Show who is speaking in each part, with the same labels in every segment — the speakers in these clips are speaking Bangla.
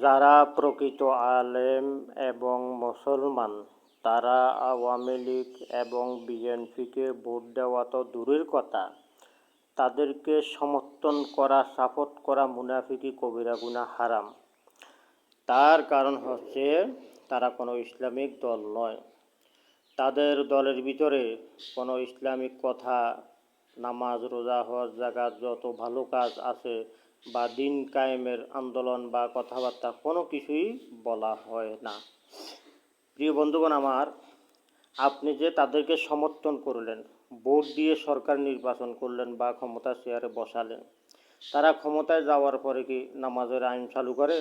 Speaker 1: যারা প্রকৃত আলেম এবং মুসলমান তারা আওয়ামী লীগ এবং বিএনপিকে ভোট দেওয়া তো দূরের কথা, তাদেরকে সমর্থন করা, সাপোর্ট করা মুনাফিকি কবিরা গুনাহ হারাম। তার কারণ হচ্ছে তারা কোনো ইসলামিক দল নয়। তাদের দলের ভিতরে কোনো ইসলামিক কথা, নামাজ, রোজা, হজ, যাকাত যত ভালো কাজ আছে বা দিন কায়েমের আন্দোলন বা কথাবার্তা কোনো কিছুই বলা হয় না। প্রিয় বন্ধুগণ আমার, আপনি যে তাদেরকে সমর্থন করলেন, ভোট দিয়ে সরকার নির্বাচন করলেন বা ক্ষমতার চেয়ারে বসালেন, তারা ক্ষমতায় যাওয়ার পরে কি নামাজের আইন চালু করে,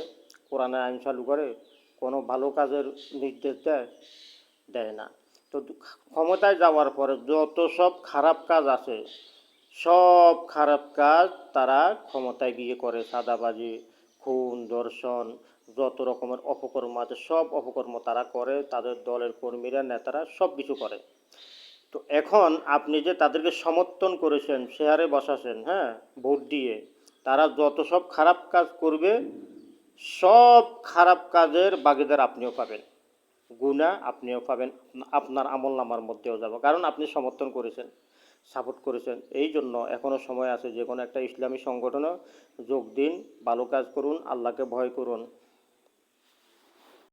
Speaker 1: কোরআনের আইন চালু করে, কোনো ভালো কাজের নির্দেশ দেয় না। তো ক্ষমতায় যাওয়ার পরে যত সব খারাপ কাজ আছে, সব খারাপ কাজ তারা ক্ষমতায় গিয়ে করে। চাঁদাবাজি, খুন, ধর্ষণ, যত রকমের অপকর্ম আছে সব অপকর্ম তারা করে। তাদের দলের কর্মীরা, নেতারা সব কিছু করে। তো এখন আপনি যে তাদেরকে সমর্থন করেছেন, শেয়ারে বসাছেন, হ্যাঁ, ভোট দিয়ে, তারা যত সব খারাপ কাজ করবে, সব খারাপ কাজের ভাগীদার আপনিও পাবেন, গুনাহ আপনিও পাবেন, আপনার আমল নামার মধ্যেও যাবে, কারণ আপনি সমর্থন করেছেন, সাপোর্ট করেছেন। এই জন্য এখনও সময় আছে, যে কোনো একটা ইসলামী সংগঠনে যোগ দিন, ভালো কাজ করুন, আল্লাহকে ভয় করুন।